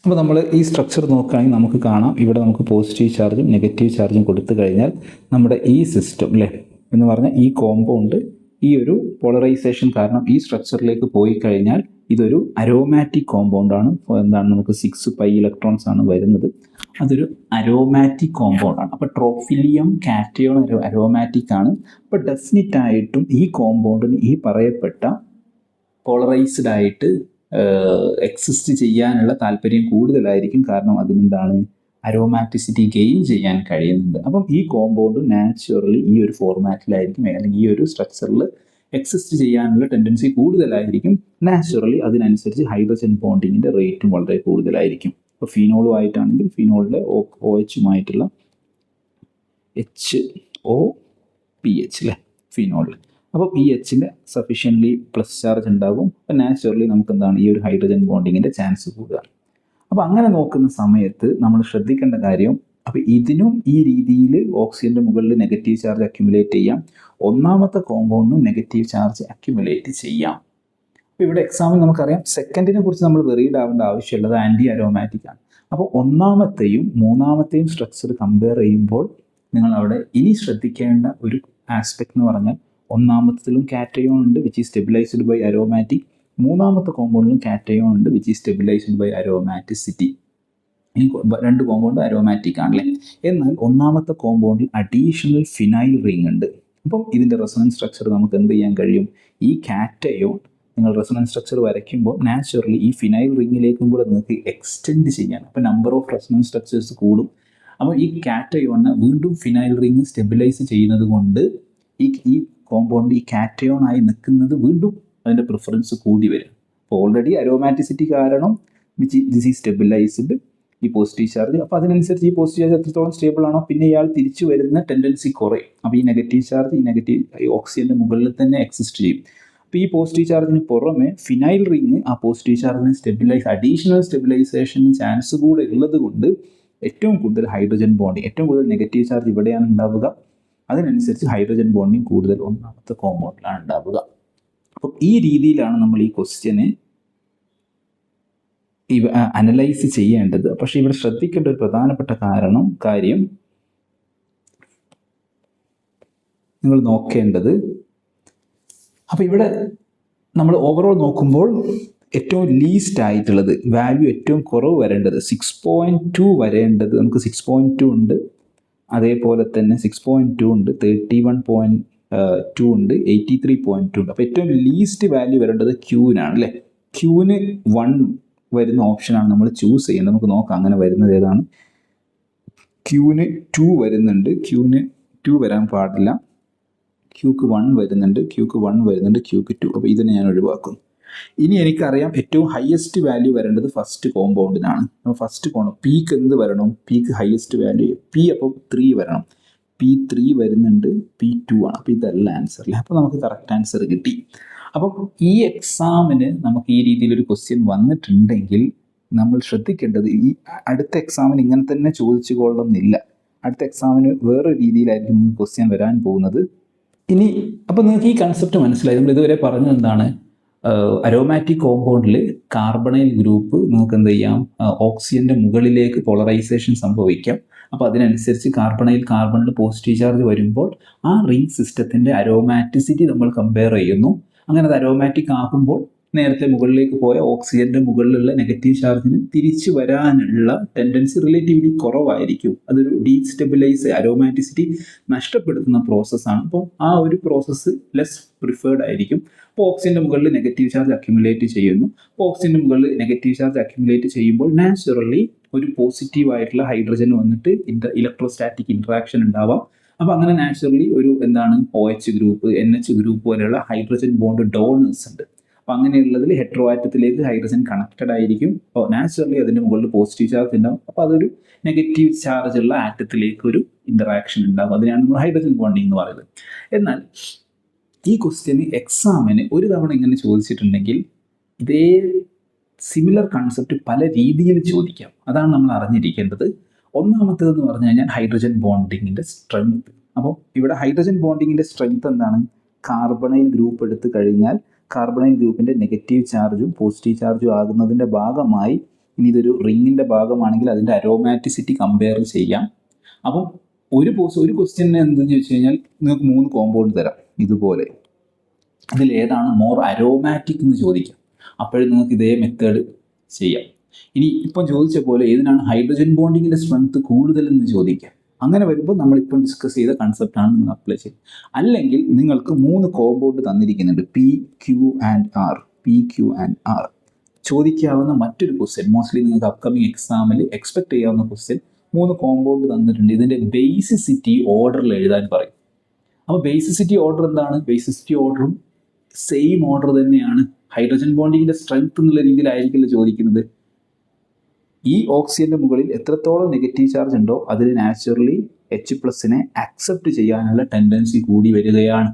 അപ്പോൾ നമ്മൾ ഈ സ്ട്രക്ചർ നോക്കുകയാണെങ്കിൽ നമുക്ക് കാണാം, ഇവിടെ നമുക്ക് പോസിറ്റീവ് ചാർജും നെഗറ്റീവ് ചാർജും കൊടുത്തു കഴിഞ്ഞാൽ നമ്മുടെ ഈ സിസ്റ്റം അല്ലേ എന്ന് പറഞ്ഞാൽ ഈ കോമ്പൗണ്ട് ഈ ഒരു പോളറൈസേഷൻ കാരണം ഈ സ്ട്രക്ചറിലേക്ക് പോയി കഴിഞ്ഞാൽ ഇതൊരു അരോമാറ്റിക് കോമ്പൗണ്ടാണ്. എന്താണ്, നമുക്ക് 6 പൈ ഇലക്ട്രോൺസ് ആണ് വരുന്നത്. അതൊരു അരോമാറ്റിക് കോമ്പൗണ്ടാണ്. അപ്പോൾ ട്രോഫിലിയം കാറ്റയോൺ അരോമാറ്റിക് ആണ്. അപ്പോൾ ഡെഫിനിറ്റ് ആയിട്ടും ഈ കോമ്പൗണ്ടിന് ഈ പറയപ്പെട്ട പോളറൈസ്ഡ് ആയിട്ട് എക്സിസ്റ്റ് ചെയ്യാനുള്ള താല്പര്യം കൂടുതലായിരിക്കും. കാരണം അതിനെന്താണ്, അരോമാറ്റിസിറ്റി ഗെയിൻ ചെയ്യാൻ കഴിയുന്നുണ്ട്. അപ്പം ഈ കോമ്പൗണ്ട് നാച്ചുറലി ഈ ഒരു ഫോർമാറ്റിലായിരിക്കും അല്ലെങ്കിൽ ഈ ഒരു സ്ട്രക്ചറിൽ എക്സിസ്റ്റ് ചെയ്യാനുള്ള ടെൻഡൻസി കൂടുതലായിരിക്കും. നാച്ചുറലി അതിനനുസരിച്ച് ഹൈഡ്രജൻ ബോണ്ടിങ്ങിൻ്റെ റേറ്റും വളരെ കൂടുതലായിരിക്കും. ഇപ്പോൾ ഫീനോളും ആയിട്ടാണെങ്കിൽ ഫീനോളിലെ OHുമായിട്ടുള്ള HOPH അല്ലേ ഫീനോളിൽ. അപ്പോൾ PHന് സഫീഷ്യൻ്റ്ലി പ്ലസ് ചാർജ് ഉണ്ടാകും. അപ്പോൾ നാച്ചുറലി നമുക്ക് എന്താണ്, ഈ ഒരു ഹൈഡ്രജൻ ബോണ്ടിങ്ങിൻ്റെ ചാൻസ് കൂടുക. അപ്പോൾ അങ്ങനെ നോക്കുന്ന സമയത്ത് നമ്മൾ ശ്രദ്ധിക്കേണ്ട കാര്യം, അപ്പോൾ ഇതിനും ഈ രീതിയിൽ ഓക്സിജൻ്റെ മുകളിൽ നെഗറ്റീവ് ചാർജ് അക്യുമുലേറ്റ് ചെയ്യാം, ഒന്നാമത്തെ കോമ്പൗണ്ടിനും നെഗറ്റീവ് ചാർജ് അക്യുമുലേറ്റ് ചെയ്യാം. അപ്പോൾ ഇവിടെ എക്സാമിൽ നമുക്കറിയാം സെക്കൻഡിനെ കുറിച്ച് നമ്മൾ വെറീഡ് ആവേണ്ട ആവശ്യമുള്ളത് ആൻറ്റി അരോമാറ്റിക് ആണ്. അപ്പോൾ ഒന്നാമത്തെയും മൂന്നാമത്തെയും സ്ട്രക്ചർ കമ്പയർ ചെയ്യുമ്പോൾ നിങ്ങൾ അവിടെ ഇനി ശ്രദ്ധിക്കേണ്ട ഒരു ആസ്പെക്ട് എന്ന് പറഞ്ഞാൽ, ഒന്നാമത്തിലും കാറ്റയോൺ ഉണ്ട് which is stabilised by aromatic, മൂന്നാമത്തെ കോമ്പൗണ്ടിലും കാറ്റയോൺ ഉണ്ട് which is stabilised by aromaticity. ഈ രണ്ട് കോമ്പൗണ്ട് അരോമാറ്റിക് ആണല്ലേ. എന്നാൽ ഒന്നാമത്തെ കോമ്പൗണ്ടിൽ അഡീഷണൽ ഫിനൈൽ റിംഗ് ഉണ്ട്. അപ്പം ഇതിൻ്റെ റെസൊണൻസ് സ്ട്രക്ചർ നമുക്ക് എന്ത് ചെയ്യാൻ കഴിയും? ഈ കാറ്റയോൺ നിങ്ങൾ റെസൊണൻസ് സ്ട്രക്ചർ വരയ്ക്കുമ്പോൾ നാച്ചുറലി ഈ ഫിനൈൽ റിങ്ങിലേക്കും കൂടെ നിങ്ങൾക്ക് എക്സ്റ്റെൻഡ് ചെയ്യാൻ, അപ്പോൾ നമ്പർ ഓഫ് റെസൊണൻസ് സ്ട്രക്ചേഴ്സ് കൂടും. അപ്പോൾ ഈ കാറ്റയോണിനെ വീണ്ടും ഫിനൈൽ റിങ് സ്റ്റെബിലൈസ് ചെയ്യുന്നത് കൊണ്ട് ഈ കോമ്പൗണ്ട് ഈ കാറ്റയോൺ ആയി നിൽക്കുന്നത് വീണ്ടും അതിൻ്റെ പ്രിഫറൻസ് കൂടി വരും. അപ്പോൾ ഓൾറെഡി അരോമാറ്റിസിറ്റി കാരണം ദിസ് ഈസ് സ്റ്റെബിലൈസ്ഡ് ഈ പോസിറ്റീവ് ചാർജ്. അപ്പോൾ അതിനനുസരിച്ച് ഈ പോസിറ്റീവ് ചാർജ് എത്രത്തോളം സ്റ്റേബിൾ ആണോ പിന്നെ ഇയാൾ തിരിച്ചു വരുന്ന ടെൻഡൻസി കുറയും. അപ്പോൾ ഈ നെഗറ്റീവ് ചാർജ് ഈ ഓക്സിജൻ്റെ മുകളിൽ തന്നെ എക്സിസ്റ്റ് ചെയ്യും. അപ്പോൾ ഈ പോസിറ്റീവ് ചാർജിന് പുറമെ ഫിനൈൽ റിങ് ആ പോസിറ്റീവ് ചാർജിനെ അഡീഷണൽ സ്റ്റെബിലൈസേഷന് ചാൻസ് കൂടെ ഉള്ളത് കൊണ്ട് ഏറ്റവും കൂടുതൽ ഹൈഡ്രജൻ ബോണ്ടിങ്, ഏറ്റവും കൂടുതൽ നെഗറ്റീവ് ചാർജ് ഇവിടെയാണ് ഉണ്ടാവുക. അതിനനുസരിച്ച് ഹൈഡ്രജൻ ബോണ്ടിങ് കൂടുതൽ ഒന്നാമത്തെ കോമ്പൗണ്ടിലാണ് ഉണ്ടാവുക. അപ്പം ഈ രീതിയിലാണ് നമ്മൾ ഈ ക്വസ്റ്റ്യനെ അനലൈസ് ചെയ്യേണ്ടത്. പക്ഷേ ഇവിടെ ശ്രദ്ധിക്കേണ്ട ഒരു പ്രധാനപ്പെട്ട കാര്യം നിങ്ങൾ നോക്കേണ്ടത്, അപ്പോൾ ഇവിടെ നമ്മൾ ഓവറോൾ നോക്കുമ്പോൾ ഏറ്റവും ലീസ്റ്റ് ആയിട്ടുള്ളത് വാല്യൂ ഏറ്റവും കുറവ് വരേണ്ടത് 6.2 വരേണ്ടത് നമുക്ക് 6.2 ഉണ്ട്, അതേപോലെ തന്നെ 6.2 ഉണ്ട്, 31.2 ഉണ്ട്, 83.2 ഉണ്ട്. അപ്പോൾ ഏറ്റവും ലീസ്റ്റ് വാല്യൂ വരേണ്ടത് ക്യൂവിനാണ് അല്ലേ. ക്യൂവിന് 1 വരുന്ന ഓപ്ഷനാണ് നമ്മൾ ചൂസ് ചെയ്യുന്നത്. നമുക്ക് നോക്കാം അങ്ങനെ വരുന്നത് ഏതാണ്. ക്യൂവിന് 2 വരുന്നുണ്ട്, ക്യൂവിന് 2 വരാൻ പാടില്ല, ക്യൂക്ക് 1 വരുന്നുണ്ട്, ക്യൂക്ക് 1 വരുന്നുണ്ട്, ക്യൂക്ക് 2. അപ്പോൾ ഇതിനെ ഞാൻ ഒഴിവാക്കും. ഇനി എനിക്കറിയാം ഏറ്റവും ഹയസ്റ്റ് വാല്യൂ വരേണ്ടത് ഫസ്റ്റ് കോമ്പൗണ്ടിനാണ്. അപ്പോൾ ഫസ്റ്റ് പീക്ക് എന്ത് വരണം? പീക്ക് ഹയസ്റ്റ് വാല്യൂ പി, അപ്പോൾ 3 വരണം. P3 വരുന്നുണ്ട്, P2 ആണ്. അപ്പോൾ ഇതല്ല ആൻസർ അല്ലേ. അപ്പോൾ നമുക്ക് കറക്റ്റ് ആൻസർ കിട്ടി. അപ്പം ഈ എക്സാമിന് നമുക്ക് ഈ രീതിയിലൊരു ക്വസ്റ്റ്യൻ വന്നിട്ടുണ്ടെങ്കിൽ നമ്മൾ ശ്രദ്ധിക്കേണ്ടത്, ഈ അടുത്ത എക്സാമിന് ഇങ്ങനെ തന്നെ ചോദിച്ചു കൊള്ളുന്നില്ല. അടുത്ത എക്സാമിന് വേറെ രീതിയിലായിരിക്കും നിങ്ങൾക്ക് ക്വസ്റ്റ്യൻ വരാൻ പോകുന്നത്. ഇനി അപ്പോൾ നിങ്ങൾക്ക് ഈ കൺസെപ്റ്റ് മനസ്സിലായി. നമ്മൾ ഇതുവരെ പറഞ്ഞത് എന്താണ്? അരോമാറ്റിക് കോമ്പൗണ്ടിൽ കാർബണൈൽ ഗ്രൂപ്പ് നമുക്ക് എന്ത് ചെയ്യാം, ഓക്സിജൻ്റെ മുകളിലേക്ക് പോളറൈസേഷൻ സംഭവിക്കാം. അപ്പോൾ അതിനനുസരിച്ച് കാർബണിൽ പോസിറ്റീവ് ചാർജ് വരുമ്പോൾ ആ റിംഗ് സിസ്റ്റത്തിൻ്റെ അരോമാറ്റിസിറ്റി നമ്മൾ കമ്പയർ ചെയ്യുന്നു. അങ്ങനെ അത് അരോമാറ്റിക് ആകുമ്പോൾ നേരത്തെ മുകളിലേക്ക് പോയ ഓക്സിജൻ്റെ മുകളിലുള്ള നെഗറ്റീവ് ചാർജിന് തിരിച്ചു വരാനുള്ള ടെൻഡൻസി റിലേറ്റീവ്ലി കുറവായിരിക്കും. അതൊരു ഡീസ്റ്റെബിലൈസ് അരോമാറ്റിസിറ്റി നഷ്ടപ്പെടുത്തുന്ന പ്രോസസ്സാണ്. അപ്പോൾ ആ ഒരു പ്രോസസ്സ് ലെസ് പ്രിഫേർഡ് ആയിരിക്കും. അപ്പോൾ ഓക്സിജൻ്റെ മുകളിൽ നെഗറ്റീവ് ചാർജ് അക്യുമുലേറ്റ് ചെയ്യുന്നു. അപ്പോൾ ഓക്സിജൻ്റെ മുകളിൽ നെഗറ്റീവ് ചാർജ് അക്യുമുലേറ്റ് ചെയ്യുമ്പോൾ നാച്ചുറലി ഒരു പോസിറ്റീവ് ആയിട്ടുള്ള ഹൈഡ്രജൻ വന്നിട്ട് ഇലക്ട്രോസ്റ്റാറ്റിക് ഇൻട്രാക്ഷൻ ഉണ്ടാവാം. അപ്പോൾ അങ്ങനെ നാച്ചുറലി ഒരു OH ഗ്രൂപ്പ് NH ഗ്രൂപ്പ് പോലെയുള്ള ഹൈഡ്രജൻ ബോണ്ട് ഡോണേഴ്സ് ഉണ്ട്. അപ്പോൾ അങ്ങനെയുള്ളതിൽ ഹെറ്ററോ ആറ്റത്തിലേക്ക് ഹൈഡ്രജൻ കണക്റ്റഡ് ആയിരിക്കും. അപ്പോൾ നാച്ചുറലി അതിൻ്റെ മുകളിൽ പോസിറ്റീവ് ചാർജ് ഉണ്ടാവും. അപ്പോൾ അതൊരു നെഗറ്റീവ് ചാർജ് ഉള്ള ആറ്റത്തിലേക്ക് ഒരു ഇൻ്ററാക്ഷൻ ഉണ്ടാകും. അതിനാണ് നമ്മൾ ഹൈഡ്രജൻ ബോണ്ടിങ് എന്ന് പറയുന്നത്. എന്നാൽ ഈ ക്വസ്റ്റ്യന് എക്സാമിന് ഒരു തവണ ഇങ്ങനെ ചോദിച്ചിട്ടുണ്ടെങ്കിൽ ഇതേ സിമിലർ കൺസെപ്റ്റ് പല രീതിയിൽ ചോദിക്കാം. അതാണ് നമ്മൾ അറിഞ്ഞിരിക്കേണ്ടത്. ഒന്നാമത്തേതെന്ന് പറഞ്ഞു കഴിഞ്ഞാൽ ഹൈഡ്രജൻ ബോണ്ടിങ്ങിൻ്റെ സ്ട്രെങ്ത്. അപ്പോൾ ഇവിടെ ഹൈഡ്രജൻ ബോണ്ടിങ്ങിൻ്റെ സ്ട്രെങ്ത് എന്താണ്? കാർബണൈൽ ഗ്രൂപ്പ് എടുത്തു കഴിഞ്ഞാൽ കാർബണൈൽ ഗ്രൂപ്പിൻ്റെ നെഗറ്റീവ് ചാർജും പോസിറ്റീവ് ചാർജും ആകുന്നതിൻ്റെ ഭാഗമായി, ഇനി ഇതൊരു റിങ്ങിൻ്റെ ഭാഗമാണെങ്കിൽ അതിൻ്റെ അരോമാറ്റിസിറ്റി കമ്പയർ ചെയ്യാം. അപ്പം ഒരു ക്വസ്റ്റ്യന് എന്തെന്ന് ചോദിച്ചു കഴിഞ്ഞാൽ നിങ്ങൾക്ക് 3 കോമ്പൗണ്ട് തരാം ഇതുപോലെ. ഇതിൽ ഏതാണ് മോർ അരോമാറ്റിക് എന്ന് ചോദിക്കാം. അപ്പോഴും നിങ്ങൾക്ക് ഇതേ മെത്തേഡ് ചെയ്യാം. ഇനി ഇപ്പം ചോദിച്ച പോലെ ഏതിനാണ് ഹൈഡ്രജൻ ബോണ്ടിങ്ങിൻ്റെ സ്ട്രെങ്ത് കൂടുതലെന്ന് ചോദിക്കാം. അങ്ങനെ വരുമ്പോൾ നമ്മളിപ്പം ഡിസ്കസ് ചെയ്ത കൺസെപ്റ്റാണ് നിങ്ങൾ അപ്ലൈ ചെയ്യുന്നത്. അല്ലെങ്കിൽ നിങ്ങൾക്ക് 3 കോമ്പൗണ്ട് തന്നിരിക്കുന്നുണ്ട്, PQ&R. ചോദിക്കാവുന്ന മറ്റൊരു ക്വസ്റ്റ്യൻ, മോസ്റ്റ്ലി നിങ്ങൾക്ക് അപ്കമിങ് എക്സാമിൽ എക്സ്പെക്ട് ചെയ്യാവുന്ന ക്വസ്റ്റ്യൻ, 3 കോമ്പൗണ്ട് തന്നിട്ടുണ്ട്. ഇതിൻ്റെ ബേസിസിറ്റി ഓർഡറിൽ എഴുതാൻ പറയും. അപ്പോൾ ബേസിസിറ്റി ഓർഡർ എന്താണ്? ബേസിസിറ്റി ഓർഡറും സെയിം ഓർഡർ തന്നെയാണ്. ഹൈഡ്രജൻ ബോണ്ടിങ്ങിൻ്റെ സ്ട്രെങ്ത് എന്നുള്ള രീതിയിലായിരിക്കില്ല ചോദിക്കുന്നത്. ഈ ഓക്സിജൻ്റെ മുകളിൽ എത്രത്തോളം നെഗറ്റീവ് ചാർജ് ഉണ്ടോ അതിന് നാച്ചുറലി H+നെ അക്സെപ്റ്റ് ചെയ്യാനുള്ള ടെൻഡൻസി കൂടി വരികയാണ്.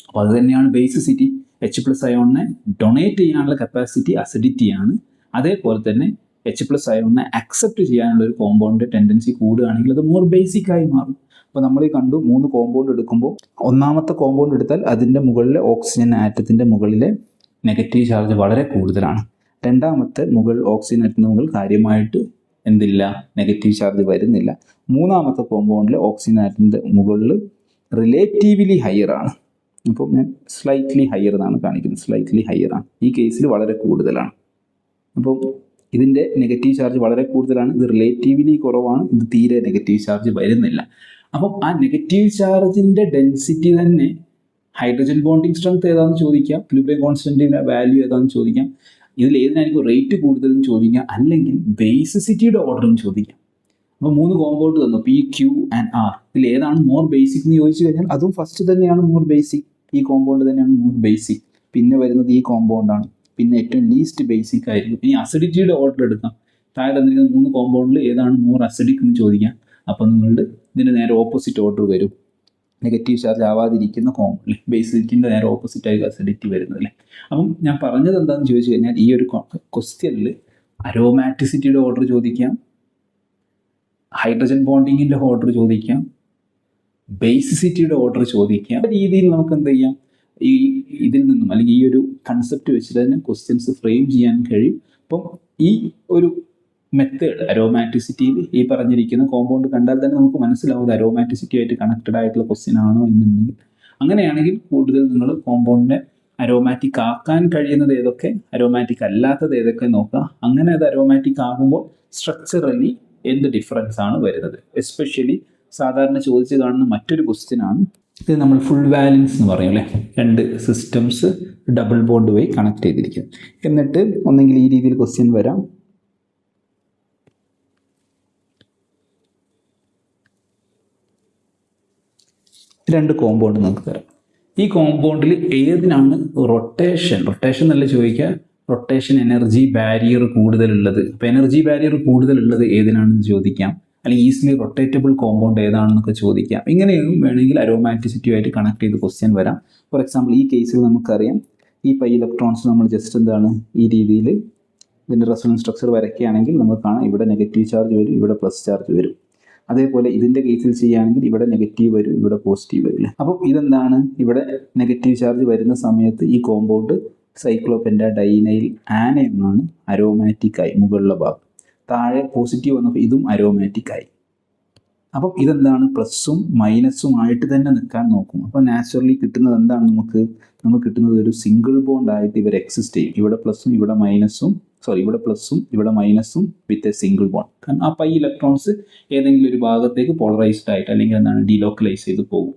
അപ്പോൾ അത് തന്നെയാണ് ബേസിസിറ്റി. H+ അയോണിനെ ഡൊണേറ്റ് ചെയ്യാനുള്ള കപ്പാസിറ്റി അസിഡിറ്റിയാണ്. അതേപോലെ തന്നെ H+ അയോണിനെ അക്സെപ്റ്റ് ചെയ്യാനുള്ള ഒരു കോമ്പൗണ്ടിൻ്റെ ടെൻഡൻസി കൂടുകയാണെങ്കിൽ അത് മോർ ബേസിക് ആയി മാറും. അപ്പോൾ നമ്മൾ ഈ കണ്ടു 3 കോമ്പൗണ്ട് എടുക്കുമ്പോൾ ഒന്നാമത്തെ കോമ്പൗണ്ട് എടുത്താൽ അതിൻ്റെ മുകളിലെ ഓക്സിജൻ ആറ്റത്തിൻ്റെ മുകളിലെ നെഗറ്റീവ് ചാർജ് വളരെ കൂടുതലാണ്. രണ്ടാമത്തെ ഓക്സിജൻ ആറ്റത്തിൻ്റെ മുകളിൽ കാര്യമായിട്ട് എന്തില്ല, നെഗറ്റീവ് ചാർജ് വരുന്നില്ല. മൂന്നാമത്തെ കോമ്പൗണ്ടിൽ ഓക്സിജൻ ആറ്റത്തിൻ്റെ മുകളിൽ റിലേറ്റീവ്ലി ഹയർ ആണ്. അപ്പോൾ ഞാൻ സ്ലൈറ്റ്ലി ഹയർ എന്നാണ് കാണിക്കുന്നത്, സ്ലൈറ്റ്ലി ഹയർ ആണ്. ഈ കേസിൽ വളരെ കൂടുതലാണ്. അപ്പോൾ ഇതിൻ്റെ നെഗറ്റീവ് ചാർജ് വളരെ കൂടുതലാണ്, ഇത് റിലേറ്റീവ്ലി കുറവാണ്, ഇത് തീരെ നെഗറ്റീവ് ചാർജ് വരുന്നില്ല. അപ്പം ആ നെഗറ്റീവ് ചാർജിൻ്റെ ഡെൻസിറ്റി തന്നെ ഹൈഡ്രജൻ ബോണ്ടിങ് സ്ട്രെങ്ത് ഏതാണെന്ന് ചോദിക്കാം, ഇക്വിലിബ്രിയം കോൺസ്റ്റന്റിൻ്റെ വാല്യൂ ഏതാണെന്ന് ചോദിക്കാം, ഇതിൽ ഏതിനായിരിക്കും റേറ്റ് കൂടുതലും ചോദിക്കാം, അല്ലെങ്കിൽ ബേസിസിറ്റിയുടെ ഓർഡറും ചോദിക്കാം. അപ്പോൾ 3 കോമ്പൗണ്ട് തന്നു, PQ&R. ഇതിൽ ഏതാണ് മോർ ബേസിക് എന്ന് ചോദിച്ചു കഴിഞ്ഞാൽ അതും ഫസ്റ്റ് തന്നെയാണ് മോർ ബേസിക്. ഈ കോമ്പൗണ്ട് തന്നെയാണ് മോർ ബേസിക്. പിന്നെ വരുന്നത് ഈ കോമ്പൗണ്ടാണ്, പിന്നെ ഏറ്റവും ലീസ്റ്റ് ബേസിക് ആയിരിക്കും. ഇനി അസിഡിറ്റിയുടെ ഓർഡർ എടുക്കാം. താഴെ തന്നിരിക്കുന്ന 3 കോമ്പൗണ്ടിൽ ഏതാണ് മോർ അസിഡിക് എന്ന് ചോദിക്കാം. അപ്പോൾ നിങ്ങളുടെ ഇതിൻ്റെ നേരെ ഓപ്പോസിറ്റ് ഓർഡർ വരും. നെഗറ്റീവ് ചാർജ് ആവാതിരിക്കുന്ന കോമ്പൗണ്ട് ബേസിറ്റിൻ്റെ നേരെ ഓപ്പോസിറ്റ് ആയിരിക്കും അസിഡിറ്റി വരുന്നത് അല്ലേ. അപ്പം ഞാൻ പറഞ്ഞത് എന്താണെന്ന് ചോദിച്ചു കഴിഞ്ഞാൽ ഈ ഒരു ക്വസ്റ്റ്യനിൽ അരോമാറ്റിസിറ്റിയുടെ ഓർഡർ ചോദിക്കാം, ഹൈഡ്രജൻ ബോണ്ടിങ്ങിൻ്റെ ഓർഡർ ചോദിക്കാം, ബേസിസിറ്റിയുടെ ഓർഡർ ചോദിക്കാം. ആ രീതിയിൽ നമുക്ക് എന്ത് ചെയ്യാം, ഈ ഇതിൽ നിന്നും അല്ലെങ്കിൽ ഈ ഒരു കൺസെപ്റ്റ് വെച്ചിട്ട് തന്നെ ക്വസ്റ്റ്യൻസ് ഫ്രെയിം ചെയ്യാൻ കഴിയും. അപ്പം ഈ ഒരു മെത്തേഡ് അരോമാറ്റിസിറ്റിയിൽ ഈ പറഞ്ഞിരിക്കുന്ന കോമ്പൗണ്ട് കണ്ടാൽ തന്നെ നമുക്ക് മനസ്സിലാവും അരോമാറ്റിസിറ്റി ആയിട്ട് കണക്റ്റഡ് ആയിട്ടുള്ള ക്വസ്റ്റ്യൻ ആണോ എന്നുണ്ടെങ്കിൽ. അങ്ങനെയാണെങ്കിൽ കൂടുതൽ നിങ്ങൾ കോമ്പൗണ്ടിനെ അരോമാറ്റിക് ആക്കാൻ കഴിയുന്നത് ഏതൊക്കെ, അരോമാറ്റിക് അല്ലാത്തത് ഏതൊക്കെ നോക്കുക. അങ്ങനെ അത് അരോമാറ്റിക് ആകുമ്പോൾ സ്ട്രക്ചറലി എന്ത് ഡിഫറൻസ് ആണ് വരുന്നത്. എസ്പെഷ്യലി സാധാരണ ചോദിച്ച് കാണുന്ന മറ്റൊരു ക്വസ്റ്റ്യൻ ആണ് ഇത്. നമ്മൾ ഫുൾ വാലൻസ് എന്ന് പറയും അല്ലേ, 2 സിസ്റ്റംസ് ഡബിൾ ബോണ്ട് വഴി കണക്ട് ചെയ്തിരിക്കും. എന്നിട്ട് ഒന്നെങ്കിൽ ഈ രീതിയിൽ ക്വസ്റ്റ്യൻ വരാം, രണ്ട് കോമ്പൗണ്ട് നമുക്ക് തരാം. ഈ കോമ്പൗണ്ടിൽ ഏതിനാണ് റൊട്ടേഷൻ എന്നല്ല ചോദിക്കുക, റൊട്ടേഷൻ എനർജി ബാരിയർ കൂടുതലുള്ളത്. അപ്പോൾ എനർജി ബാരിയർ കൂടുതലുള്ളത് ഏതിനാണെന്ന് ചോദിക്കാം, അല്ലെങ്കിൽ ഈസിലി റൊട്ടേറ്റബിൾ കോമ്പൗണ്ട് ഏതാണെന്നൊക്കെ ചോദിക്കാം. ഇങ്ങനെയും വേണമെങ്കിൽ അരോമാറ്റിസിറ്റിയുമായിട്ട് കണക്ട് ചെയ്ത് ക്വസ്റ്റ്യൻ വരാം. ഫോർ എക്സാമ്പിൾ ഈ കേസിൽ നമുക്കറിയാം ഈ പൈ ഇലക്ട്രോൺസ് നമ്മൾ ജസ്റ്റ് എന്താണ് ഈ രീതിയിൽ ഇതിൻ്റെ റെസൊണൻസ് സ്ട്രക്ചർ വരയ്ക്കുകയാണെങ്കിൽ നമുക്ക് കാണാം ഇവിടെ നെഗറ്റീവ് ചാർജ് വരും, ഇവിടെ പ്ലസ് ചാർജ് വരും. അതേപോലെ ഇതിൻ്റെ കേസിൽ ചെയ്യുകയാണെങ്കിൽ ഇവിടെ നെഗറ്റീവ് വരും, ഇവിടെ പോസിറ്റീവ് വരില്ല. അപ്പം ഇതെന്താണ്, ഇവിടെ നെഗറ്റീവ് ചാർജ് വരുന്ന സമയത്ത് ഈ കോമ്പൗണ്ട് സൈക്ലോപെൻറ്റാഡൈനൈൽ ആന എന്നാണ് അരോമാറ്റിക് ആയി മുകളിലെ ഭാഗം. താഴെ പോസിറ്റീവ് വന്നപ്പോൾ ഇതും അരോമാറ്റിക് ആയി. അപ്പം ഇതെന്താണ് പ്ലസും മൈനസും ആയിട്ട് തന്നെ നിൽക്കാൻ നോക്കും. അപ്പോൾ നാച്ചുറലി കിട്ടുന്നത് എന്താണ്, നമുക്ക് കിട്ടുന്നത് ഒരു സിംഗിൾ ബോണ്ട് ആയിട്ട് ഇവർ എക്സിസ്റ്റ് ചെയ്യും. ഇവിടെ പ്ലസും ഇവിടെ മൈനസും ഇവിടെ പ്ലസും ഇവിടെ മൈനസും വിത്ത് എ സിംഗിൾ ബോണ്ട്. കാരണം ആ പൈ ഇലക്ട്രോൺസ് ഏതെങ്കിലും ഒരു ഭാഗത്തേക്ക് പോളറൈസ്ഡ് ആയിട്ട് അല്ലെങ്കിൽ എന്താണ് ഡീലോക്കലൈസ് ചെയ്ത് പോകും.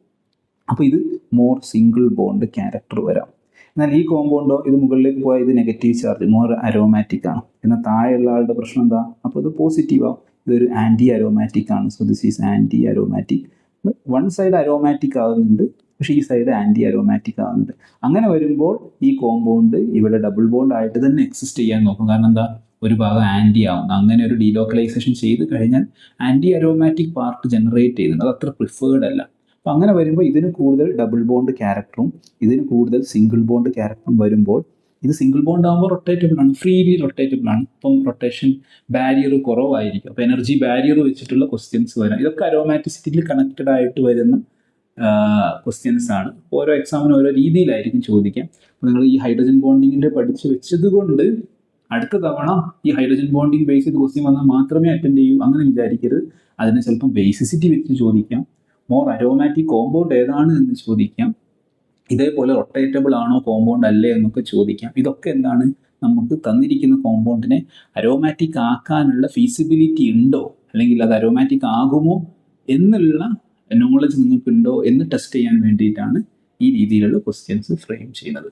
അപ്പോൾ ഇത് മോർ സിംഗിൾ ബോണ്ട് ക്യാരക്ടർ വരാം. എന്നാൽ ഈ കോമ്പൗണ്ടോ ഇത് മുകളിലേക്ക് പോയാൽ ഇത് നെഗറ്റീവ് ചാർജ് മോർ അരോമാറ്റിക് ആണ്. എന്നാൽ താഴെയുള്ള ആളുടെ പ്രശ്നം എന്താ, അപ്പോൾ ഇത് പോസിറ്റീവ് ആവും, ഇതൊരു ആൻറ്റി അരോമാറ്റിക് ആണ്. So this is anti aromatic. One side aromatic ആകുന്നുണ്ട്, പക്ഷേ ഈ സൈഡ് ആൻറ്റി അരോമാറ്റിക് ആവുന്നുണ്ട്. അങ്ങനെ വരുമ്പോൾ ഈ കോമ്പൗണ്ട് ഇവിടെ ഡബിൾ ബോണ്ട് ആയിട്ട് തന്നെ എക്സിസ്റ്റ് ചെയ്യാൻ നോക്കും. കാരണം എന്താ, ഒരു ഭാഗം ആൻറ്റി ആവുന്നു. അങ്ങനെ ഒരു ഡീലോക്കലൈസേഷൻ ചെയ്ത് കഴിഞ്ഞാൽ ആൻറ്റി അരോമാറ്റിക് പാർട്ട് ജനറേറ്റ് ചെയ്യുന്നുണ്ട്. അത് അത്ര പ്രിഫേർഡ് അല്ല. അപ്പം അങ്ങനെ വരുമ്പോൾ ഇതിന് കൂടുതൽ ഡബിൾ ബോണ്ട് ക്യാരക്ടറും ഇതിന് കൂടുതൽ സിംഗിൾ ബോണ്ട് ക്യാരക്ടറും വരുമ്പോൾ, ഇത് സിംഗിൾ ബോണ്ട് ആകുമ്പോൾ റൊട്ടേറ്റബിൾ ആണ്, ഫ്രീലി റൊട്ടേറ്റബിൾ ആണ്. ഇപ്പം റൊട്ടേഷൻ ബാരിയർ കുറവായിരിക്കും. അപ്പോൾ എനർജി ബാരിയർ വെച്ചിട്ടുള്ള ക്വസ്റ്റ്യൻസ് വരാം. ഇതൊക്കെ അരോമാറ്റിസിറ്റിയിൽ കണക്റ്റഡ് ആയിട്ട് വരുന്ന ക്വസ്റ്റ്യൻസ് ആണ്. ഓരോ എക്സാമിനും ഓരോ രീതിയിലായിരിക്കും ചോദിക്കാം. അപ്പോൾ നിങ്ങൾ ഈ ഹൈഡ്രജൻ ബോണ്ടിങ്ങിൻ്റെ പഠിച്ച് വെച്ചത് കൊണ്ട് അടുത്ത തവണ ഈ ഹൈഡ്രജൻ ബോണ്ടിങ് ബേസ് ചെയ്ത് ക്വസ്റ്റ്യൻ വന്നാൽ മാത്രമേ അറ്റൻഡ് ചെയ്യൂ അങ്ങനെ വിചാരിക്കരുത്. അതിന് ചിലപ്പം ബേസിസിറ്റി വെച്ച് ചോദിക്കാം, മോർ അരോമാറ്റിക് കോമ്പൗണ്ട് ഏതാണ് എന്ന് ചോദിക്കാം, ഇതേപോലെ റൊട്ടേറ്റബിൾ ആണോ കോമ്പൗണ്ട് അല്ലേ എന്നൊക്കെ ചോദിക്കാം. ഇതൊക്കെ എന്താണ്, നമുക്ക് തന്നിരിക്കുന്ന കോമ്പൗണ്ടിനെ അരോമാറ്റിക് ആക്കാനുള്ള ഫീസിബിലിറ്റി ഉണ്ടോ, അല്ലെങ്കിൽ അത് അരോമാറ്റിക് ആകുമോ എന്നുള്ള നോളജ് നിങ്ങൾക്കുണ്ടോ എന്ന് ടെസ്റ്റ് ചെയ്യാൻ വേണ്ടിയിട്ടാണ് ഈ രീതിയിലുള്ള ക്വസ്റ്റ്യൻസ് ഫ്രെയിം ചെയ്യുന്നത്.